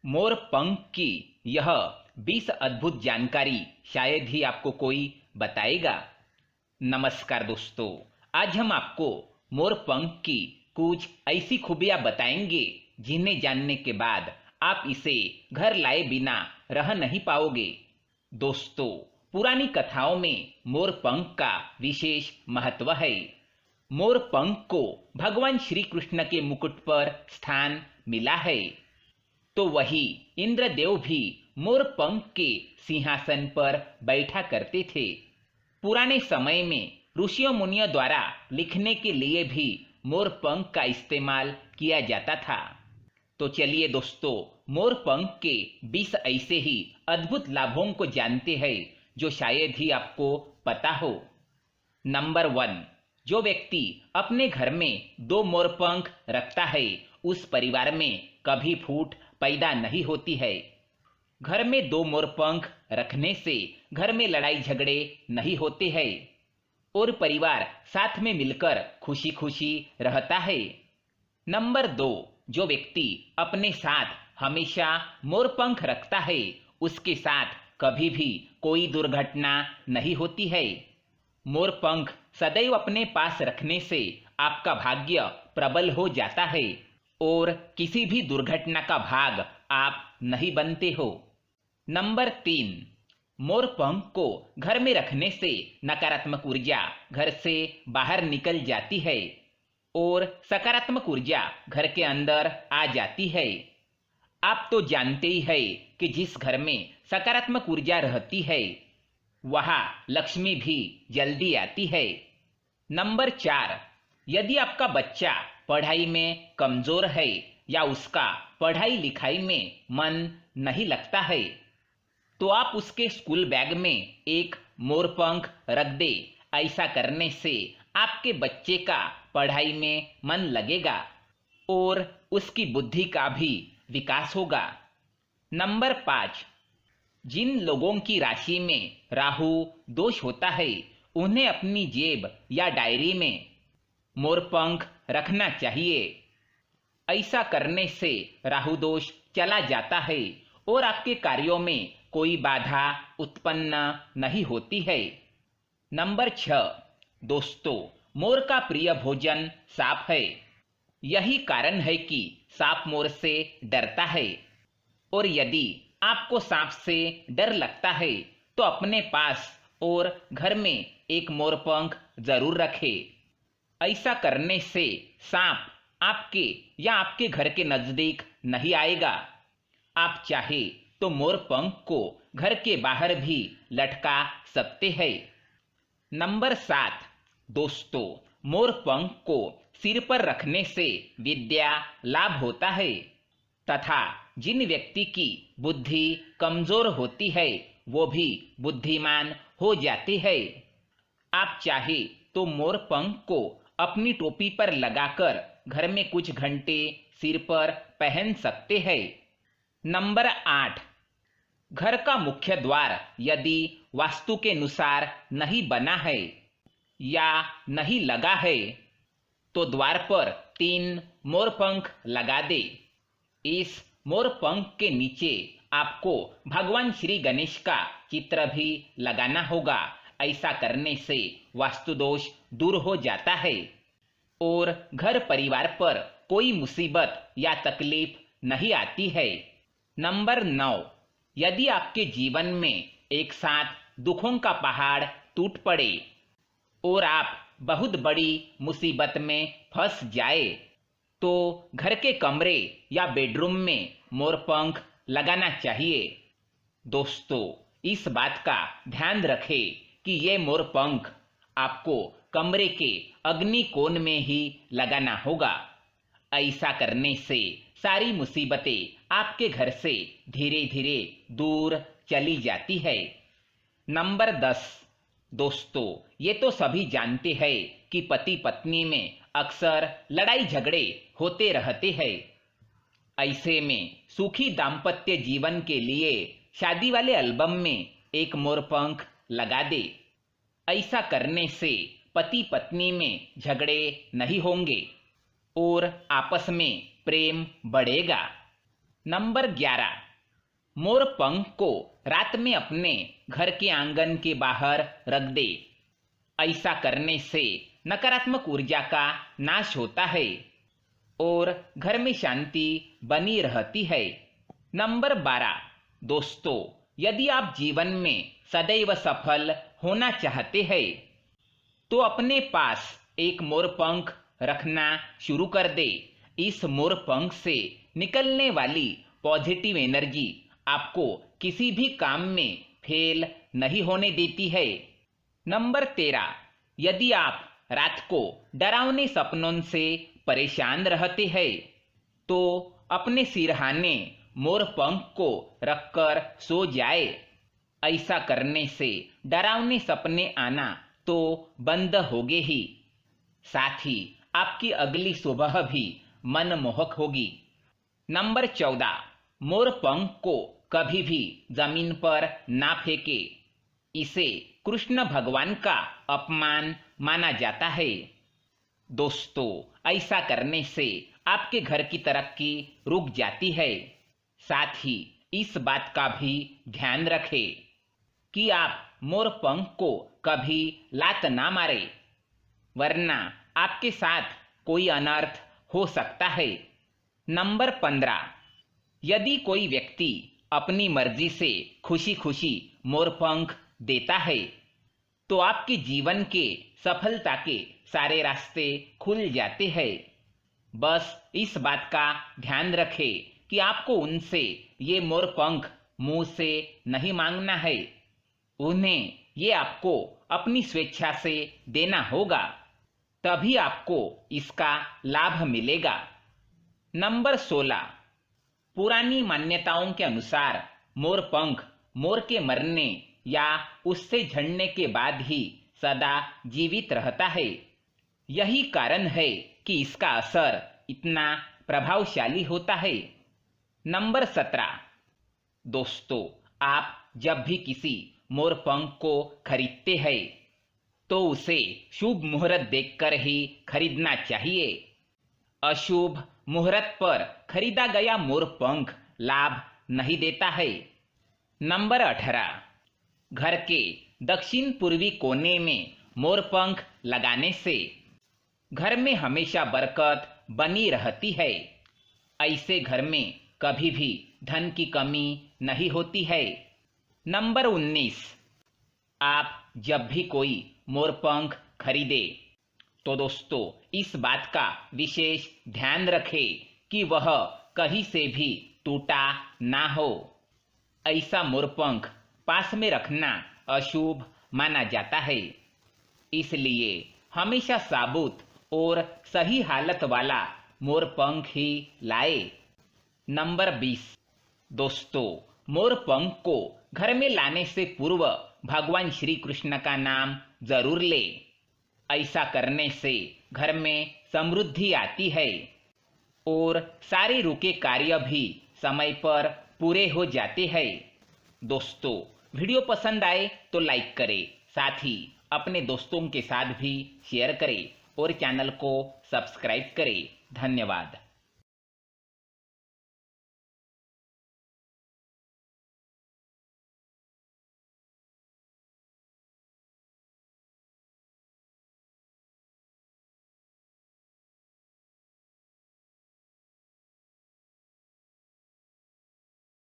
मोर पंख की यह 20 अद्भुत जानकारी शायद ही आपको कोई बताएगा। नमस्कार दोस्तों, आज हम आपको मोर पंख की कुछ ऐसी खूबियां बताएंगे जिन्हें जानने के बाद आप इसे घर लाए बिना रह नहीं पाओगे। दोस्तों, पुरानी कथाओं में मोर पंख का विशेष महत्व है। मोर पंख को भगवान श्री कृष्ण के मुकुट पर स्थान मिला है, तो वही इंद्रदेव भी मोर पंख के सिंहासन पर बैठा करते थे। पुराने समय में ऋषियों मुनियों द्वारा लिखने के लिए भी मोर पंख का इस्तेमाल किया जाता था। तो चलिए दोस्तों, मोर पंख के 20 ऐसे ही अद्भुत लाभों को जानते हैं जो शायद ही आपको पता हो। नंबर 1, जो व्यक्ति अपने घर में 2 मोर पंख रखता है उस परिवार में कभी फूट पैदा नहीं होती है। घर में 2 मोर पंख रखने से घर में लड़ाई झगड़े नहीं होते हैं और परिवार साथ में मिलकर खुशी खुशी रहता है। नंबर 2, जो व्यक्ति अपने साथ हमेशा मोर पंख रखता है उसके साथ कभी भी कोई दुर्घटना नहीं होती है। मोर पंख सदैव अपने पास रखने से आपका भाग्य प्रबल हो जाता है और किसी भी दुर्घटना का भाग आप नहीं बनते हो। नंबर 3, मोर पंख को घर में रखने से नकारात्मक ऊर्जा घर से बाहर निकल जाती है और सकारात्मक ऊर्जा घर के अंदर आ जाती है। आप तो जानते ही है कि जिस घर में सकारात्मक ऊर्जा रहती है वहां लक्ष्मी भी जल्दी आती है। नंबर 4, यदि आपका बच्चा पढ़ाई में कमजोर है या उसका पढ़ाई लिखाई में मन नहीं लगता है तो आप उसके स्कूल बैग में एक मोर पंख रख दे। ऐसा करने से आपके बच्चे का पढ़ाई में मन लगेगा और उसकी बुद्धि का भी विकास होगा। नंबर 5, जिन लोगों की राशि में राहु दोष होता है उन्हें अपनी जेब या डायरी में मोर पंख रखना चाहिए। ऐसा करने से राहु दोष चला जाता है और आपके कार्यों में कोई बाधा उत्पन्न नहीं होती है। नंबर 6, दोस्तों, मोर का प्रिय भोजन सांप है। यही कारण है कि सांप मोर से डरता है और यदि आपको सांप से डर लगता है तो अपने पास और घर में एक मोर पंख जरूर रखें। ऐसा करने से सांप आपके या आपके घर के नजदीक नहीं आएगा। आप चाहे तो मोर पंख को घर के बाहर भी लटका सकते हैं। नंबर 7, दोस्तों, मोर पंख को सिर पर रखने से विद्या लाभ होता है तथा जिन व्यक्ति की बुद्धि कमजोर होती है वो भी बुद्धिमान हो जाते हैं। आप चाहे तो मोर पंख को अपनी टोपी पर लगाकर घर में कुछ घंटे सिर पर पहन सकते हैं। नंबर 8, घर का मुख्य द्वार यदि वास्तु के अनुसार नहीं बना है या नहीं लगा है तो द्वार पर 3 मोर पंख लगा दे। इस मोर पंख के नीचे आपको भगवान श्री गणेश का चित्र भी लगाना होगा। ऐसा करने से वास्तु दोष दूर हो जाता है और घर परिवार पर कोई मुसीबत या तकलीफ नहीं आती है। नंबर 9, यदि आपके जीवन में एक साथ दुखों का पहाड़ टूट पड़े और आप बहुत बड़ी मुसीबत में फंस जाए तो घर के कमरे या बेडरूम में मोर पंख लगाना चाहिए। दोस्तों, इस बात का ध्यान रखें कि ये मोर पंख आपको कमरे के अग्नि कोण में ही लगाना होगा। ऐसा करने से सारी मुसीबतें आपके घर से धीरे धीरे दूर चली जाती है। नंबर 10, दोस्तों, ये तो सभी जानते हैं कि पति पत्नी में अक्सर लड़ाई झगड़े होते रहते हैं। ऐसे में सुखी दाम्पत्य जीवन के लिए शादी वाले एल्बम में एक मोर पंख लगा दे। ऐसा करने से पति पत्नी में झगड़े नहीं होंगे और आपस में प्रेम बढ़ेगा। नंबर 11, मोर पंख को रात में अपने घर के आंगन के बाहर रख दे। ऐसा करने से नकारात्मक ऊर्जा का नाश होता है और घर में शांति बनी रहती है। नंबर 12, दोस्तों, यदि आप जीवन में सदैव सफल होना चाहते हैं तो अपने पास एक मोरपंख रखना शुरू कर दे। इस मोरपंख से निकलने वाली पॉजिटिव एनर्जी आपको किसी भी काम में फेल नहीं होने देती है। नंबर 13, यदि आप रात को डरावने सपनों से परेशान रहते हैं तो अपने सिरहाने मोरपंख को रखकर सो जाए। ऐसा करने से डरावने सपने आना तो बंद होगे ही, साथ ही आपकी अगली सुबह भी मनमोहक होगी। नंबर 14, मोरपंख को कभी भी जमीन पर ना फेंके। इसे कृष्ण भगवान का अपमान माना जाता है। दोस्तों, ऐसा करने से आपके घर की तरक्की रुक जाती है। साथ ही इस बात का भी ध्यान रखें कि आप मोरपंख को कभी लात ना मारे, वरना आपके साथ कोई अनर्थ हो सकता है। नंबर 15, यदि कोई व्यक्ति अपनी मर्जी से खुशी खुशी मोरपंख देता है तो आपके जीवन के सफलता के सारे रास्ते खुल जाते हैं। बस इस बात का ध्यान रखें कि आपको उनसे ये मोरपंख मुंह से नहीं मांगना है, उन्हें ये आपको अपनी स्वेच्छा से देना होगा, तभी आपको इसका लाभ मिलेगा। नंबर 16, पुरानी मान्यताओं के अनुसार मोरपंख मोर के मरने या उससे झड़ने के बाद ही सदा जीवित रहता है। यही कारण है कि इसका असर इतना प्रभावशाली होता है। नंबर 17, दोस्तों, आप जब भी किसी मोरपंख को खरीदते हैं तो उसे शुभ मुहूर्त देखकर ही खरीदना चाहिए। अशुभ मुहूर्त पर खरीदा गया मोरपंख लाभ नहीं देता है। नंबर 18, घर के दक्षिण पूर्वी कोने में मोरपंख लगाने से घर में हमेशा बरकत बनी रहती है। ऐसे घर में कभी भी धन की कमी नहीं होती है। नंबर 19, आप जब भी कोई मोरपंख खरीदे तो दोस्तों इस बात का विशेष ध्यान रखें कि वह कहीं से भी टूटा ना हो। ऐसा मोरपंख पास में रखना अशुभ माना जाता है, इसलिए हमेशा साबुत और सही हालत वाला मोरपंख ही लाए। नंबर 20, दोस्तों, मोरपंख को घर में लाने से पूर्व भगवान श्री कृष्ण का नाम जरूर ले। ऐसा करने से घर में समृद्धि आती है और सारे रुके कार्य भी समय पर पूरे हो जाते हैं। दोस्तों, वीडियो पसंद आए तो लाइक करें, साथ ही अपने दोस्तों के साथ भी शेयर करें और चैनल को सब्सक्राइब करें। धन्यवाद।